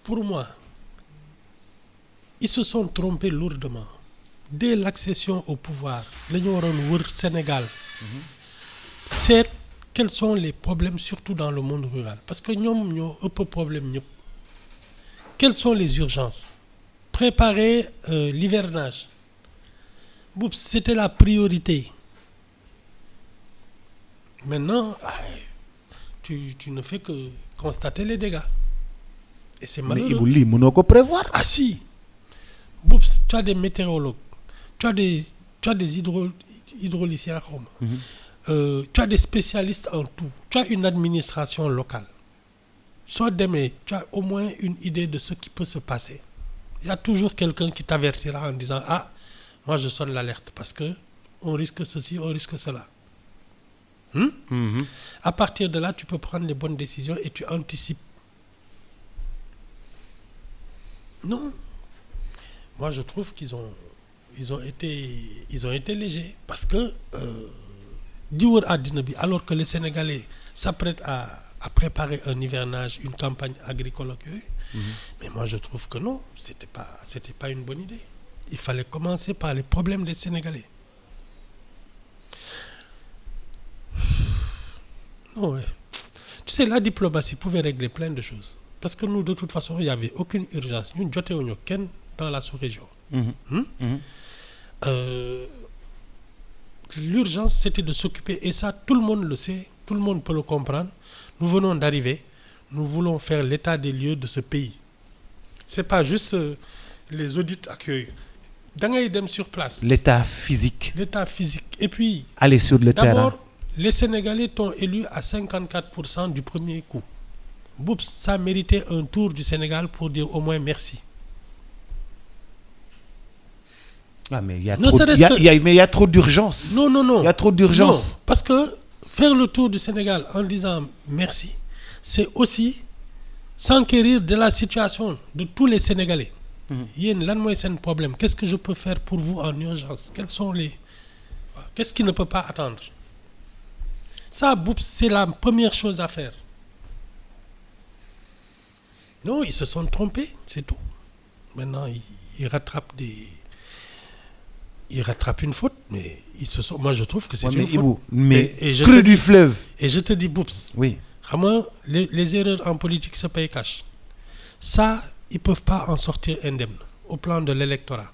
Pour moi, ils se sont trompés lourdement. Dès l'accession au pouvoir, l'Union européenne, Sénégal, c'est quels sont les problèmes, surtout dans le monde rural. Parce que nous avons un peu de problème. Quelles sont les urgences? Préparer l'hivernage. C'était la priorité. Maintenant, tu ne fais que constater les dégâts. Et c'est malheureux. Mais il ne peut prévoir. Ah si. Tu as des météorologues, tu as des hydrauliciens, tu as des spécialistes en tout, tu as une administration locale. Soit demain, tu as au moins une idée de ce qui peut se passer. Il y a toujours quelqu'un qui t'avertira en disant « Ah, moi je sonne l'alerte parce que on risque ceci, on risque cela. » À partir de là, tu peux prendre les bonnes décisions et tu anticipes. Non. Moi, je trouve qu'ils ont été légers parce que alors que les Sénégalais s'apprêtent à préparer un hivernage, une campagne agricole, mais moi je trouve que non, c'était pas une bonne idée. Il fallait commencer par les problèmes des Sénégalais. Non, ouais. Tu sais, la diplomatie pouvait régler plein de choses. Parce que nous, de toute façon, il n'y avait aucune urgence. Nous n'étions aucun dans la sous-région. L'urgence, c'était de s'occuper, et ça, tout le monde le sait, tout le monde peut le comprendre. Nous venons d'arriver, nous voulons faire l'état des lieux de ce pays. Ce n'est pas juste les audits accueillis. D'abord sur place. L'état physique. L'état physique. Et puis, aller sur le terrain. D'abord, les Sénégalais t'ont élu à 54% du premier coup. Boups, ça méritait un tour du Sénégal pour dire au moins merci. Ah, mais il y a trop d'urgence. Non. Il y a trop d'urgence. Non, parce que faire le tour du Sénégal en disant merci, c'est aussi s'enquérir de la situation de tous les Sénégalais. C'est un problème. Qu'est-ce que je peux faire pour vous en urgence? Qu'est-ce qui ne peut pas attendre? Ça, c'est la première chose à faire. Non, ils se sont trompés, c'est tout. Maintenant, ils rattrapent une faute, mais moi je trouve que c'est une faute. Mais creux du fleuve. Et je te dis, Boups, oui. Les erreurs en politique se payent cash. Ça, ils ne peuvent pas en sortir indemnes au plan de l'électorat.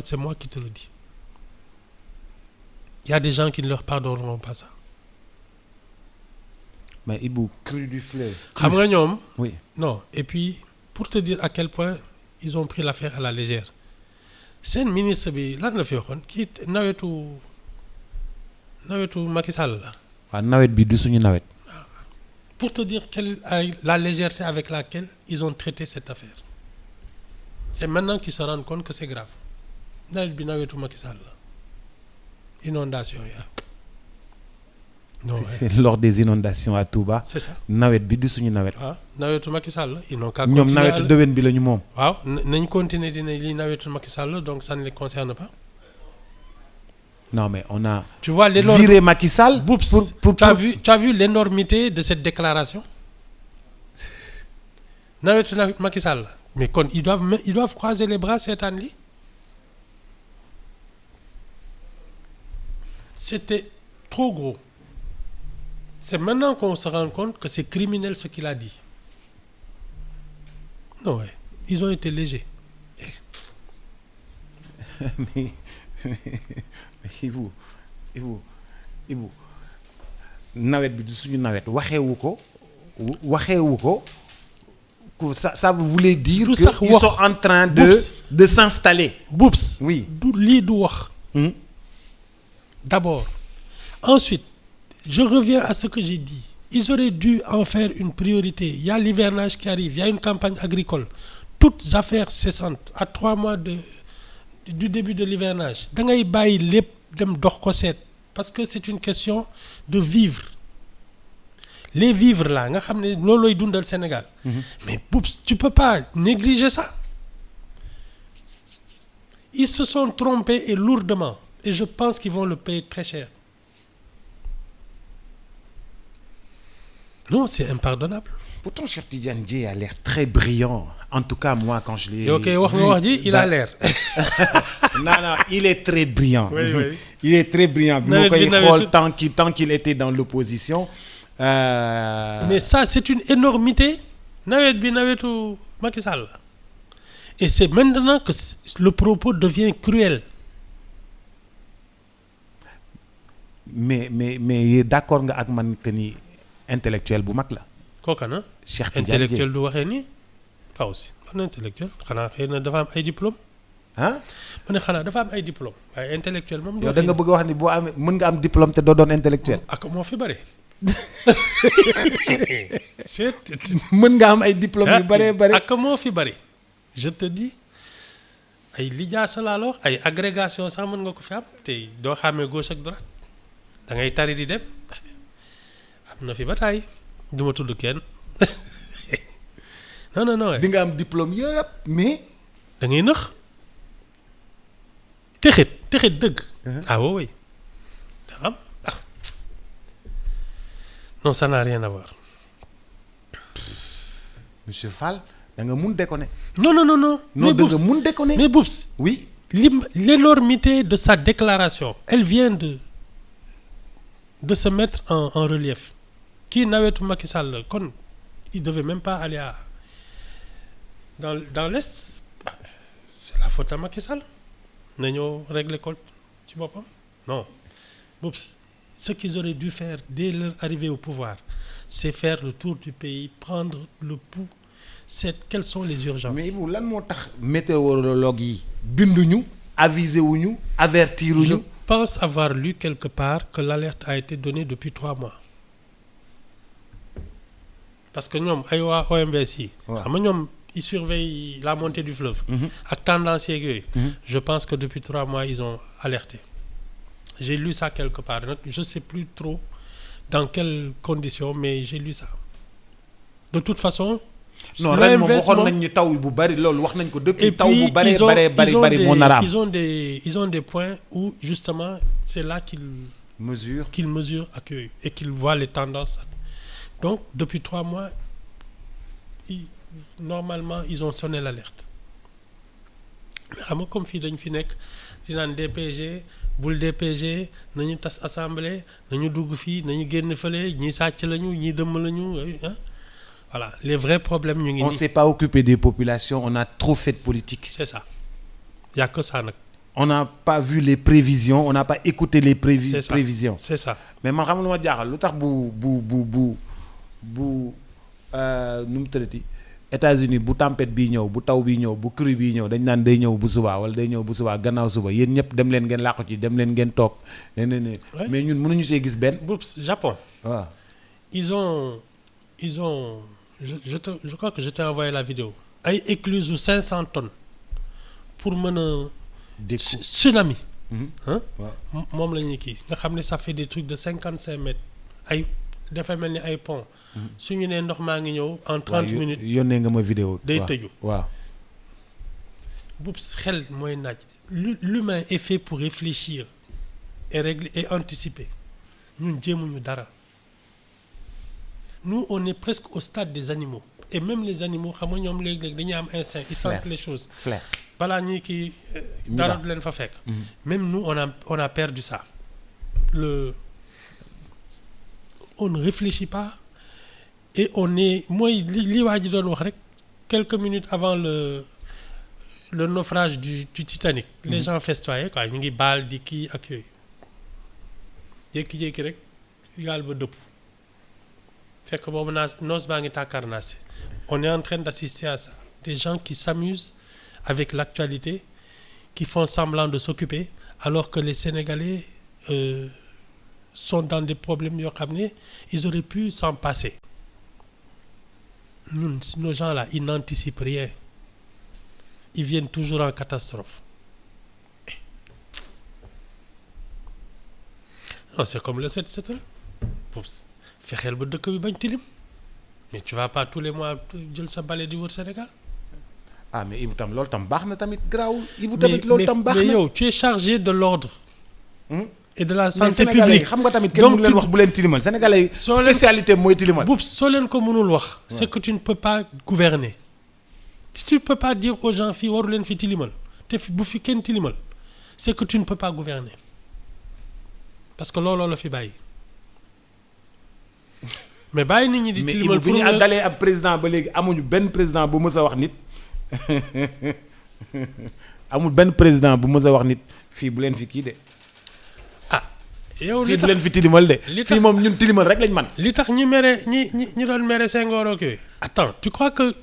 C'est moi qui te le dis. Il y a des gens qui ne leur pardonneront pas ça. Mais Ibou, creux du fleuve. Oui. Non. Et puis, pour te dire à quel point ils ont pris l'affaire à la légère. C'est un ministre qui nawetu Macky Sall la. Pour te dire la légèreté avec laquelle ils ont traité cette affaire. C'est maintenant qu'ils se rendent compte que c'est grave. Nawetu Macky Sall la. Inondation. Non, c'est lors des inondations à Touba. C'est ça. Nawet bi du suñu nawet. Nawetu Macky Sall, ils n'ont qu'à continuer. Ñom nawetu dewen bi lañu mom. Waaw, nañ continuer dina li nawetu Macky Sall, donc ça ne les concerne pas. Non mais on a viré Macky Sall pour tu as vu l'énormité de cette déclaration? Nawetu Macky Sall. Mais ils doivent croiser les bras cette année. C'était trop gros. C'est maintenant qu'on se rend compte que c'est criminel ce qu'il a dit. Non, ouais. Ils ont été légers. mais Ibou nawet bi du suñu nawet waxewu ko ça voulait dire qu'ils sont en train de s'installer. Boups. Oui. Li du wax. D'abord. Ensuite, je reviens à ce que j'ai dit. Ils auraient dû en faire une priorité. Il y a l'hivernage qui arrive, il y a une campagne agricole. Toutes affaires cessantes, à 3 mois du début de l'hivernage. Parce que c'est une question de vivre. Les vivres là, le Sénégal. Mais tu ne peux pas négliger ça. Ils se sont trompés et lourdement. Et je pense qu'ils vont le payer très cher. Non, c'est impardonnable. Pourtant, Cheikh Tidiane Dièye a l'air très brillant. En tout cas, moi, quand je l'ai ok, wax nga wax ji il a l'air. non, il est très brillant. Oui. Il est très brillant. bi ma koy xool tant qu'il était dans l'opposition. Mais ça, c'est une énormité. Nawet bi nawetu Macky Sall. Et c'est maintenant que le propos devient cruel. mais d'accord nga ak man que ni intellectuel bu mag la. kooka na. Cheikh Tidiane intellectuel du waxee nii. pas aussi man intellectuel xanaa xëy na dafa am ay diplôme. ah. ma ne xanaa dafa am ay diplôme waaye intellectuel moom. yow da nga bëgg a wax ni boo amee mën nga am diplôme te doo doon intellectuel. ak moo fi bëri. mën nga am ay diplôme yu bëree bëri. ak moo fi bëri. je te dis ay lijaasa laa la wax ay agrégation sax mën nga ko fi am te doo xàmmee gauche ak droite da ngay tari di dem am na fi ba taay du ma tudd kenn non. di nga am diplôme yëpp mais. da ngay nëx texit dëgg. ah oui da am non ça n'a rien à voir. Monsieur Fall da nga mun déconner. non. non da nga mun déconner. mais Boubs. oui. L'énormité de sa déclaration elle vient de se mettre en relief. Kii nawetu Macky Sall kon il devait même pas aller dans l'Est. C'est la faute à Macky Sall. nañoo régler ko ci boppam non Boubs. Ce qu'ils auraient dû faire dès leur arrivée au pouvoir c'est faire le tour du pays prendre le pouls quelles sont les urgences. mais Ibou lan moo tax météorologue yi binduñu avisé wuñu avertir wuñu. Je pense avoir lu quelque part que l'alerte a été donnée depuis 3 mois parce que ñoom ay waa OMVS yi. xam nga ñoom ils surveillent la montée du fleuve. ak tendance yeeg yooyu. Je pense que depuis 3 mois ils ont alerté. J'ai lu ça quelque part nag je sais plus trop dans quelles conditions mais j'ai lu ça de toute façon. non ren moom waxoon nañ ni taw bu bari loolu wax nañ ko depuis. taw bu bari moo nar a am. ils ont des points où justement c'est là qu'ils mesurent ak yooyu et qu'ils voient les tendances donc depuis 3 mois normalement ils ont sonné l'alerte mais xam nga comme fii dañ fi nekk di naan DPG. bul DPG nañu tas assemblée nañu dugg fii nañu génn fële ñii sàcc lañu ñii dëmm lañu voilà les vrais problèmes ñu ngi. on s'est pas occupé des populations on a trop fait de politique. c'est ça y a que ça nag. on n'a pas vu les prévisions on n'a pas écouté les prévisions. c'est ça mais man xam lu ma jaaxal lu tax bu nu mu tëddati États-Unis bu tempête bii ñëw bu taw bii ñëw bu crue bii ñëw dañ naan day ñëw bu subaa wala day ñëw bu subaa gannaaw suba yéen ñëpp dem leen ngeen làqu ci dem leen ngeen toog mais ñun mënuñu see gis benn. Boubs Japon. waaw. ils ont je crois que je t'ai envoyé la vidéo. ay écluses u 500 tonnes pour mën a. tsunami. moom la ñuy kii nga xam ne ça fait des trucs de 55 mètres ay. dafa mel ni ay pont suñu nee ndox maa ngi ñëw en 30 minutes yónnee nga ma vidéo day tëju waaw Boubs xel mooy naaj l'humain est fait pour réfléchir et régler et anticiper ñun jéemuñu dara nous on est presque au stade des animaux et même les animaux xam nga ñoom léegi-léegi dañuy am instinct ils sentent les choses balaa ñuy kii dara du leen fa fekk même nous on a perdu ça on ne réfléchit pas et on est mooy li waa ji doon wax rek quelques minutes avant le naufrage du Titanic. Les gens festoyaient quoi ñu ngi baal di kii ak yooyu jékki-jékki rek gaal ba dëpp fekk boobu noos baa ngi tàkkarnaase. On est en train d'assister à ça des gens qui s'amusent avec l'actualité qui font semblant de s'occuper alors que les Sénégalais sont dans des problèmes yoo xam ne ils auraient pu s'en passer. Ñun nos gens là ils n'anticipent rien ils viennent toujours en catastrophe. Non, c'est comme le set setal fexeel ba dëkk bi bañ tilim mais tu vas pas tous les mois jël sa balai di wër Sénégal. Ah mais Ibou tam loolu tam baax na tamit garaawul. Ibou tamit loolu tam baax na mais yow tu es chargé de l'ordre. et de la mais santé sénégalais yi publique. xam nga tamit kenn Donc, mënu leen tu- wax bu leen tilimal sénégalais yi Soo leen- spécialité mooy tilimal. Boubs soo leen ko mënul wax. c'est que tu ne peux pas gouverner. Si tu ne peux pas dire aux gens fii waru leen fi tilimal te fi bu fi kenn tilimal c'est que tu ne peux pas gouverner parce que looloo la fi bàyyi mais bàyyi nit ñi di mais tilimal bi ñu dalee ab président ba léegi amuñu benn président bu mës a wax nit amul benn président bu mës a wax nit fii bu leen fi kii de ah yow fii li bu tax leen fi tilimal de li tax- fii moom ñun tilimal rek lañ man li tax ñu mere ñi doon mere Senghor ak yooyu. Attends, tu crois que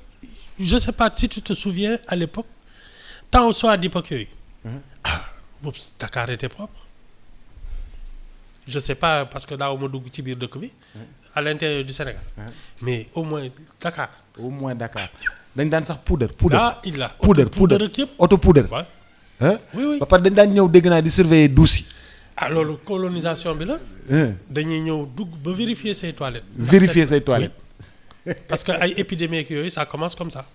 je sais pas si tu te souviens à l'époque temps au soir d'époque yooyu. Ah boobu Dakar était propre. Je sais pas parce que daaw ma dugg ci biir dëkk bi. À l'intérieur du Sénégal. Mais au moins Dakar. au moins Dakar dañ daan sax poudre Ah il a. poudre ak yëpp. auto poudre Ouais. hein Oui, oui. ba pare dañ daan ñëw dégg naa di surveiller douche yi Ah loolu colonisation bi la. hein dañuy ñëw dugg ba vérifier say toilettes. vérifier say toilettes Parce que ay épidémies ak yooyu ça commence comme ça.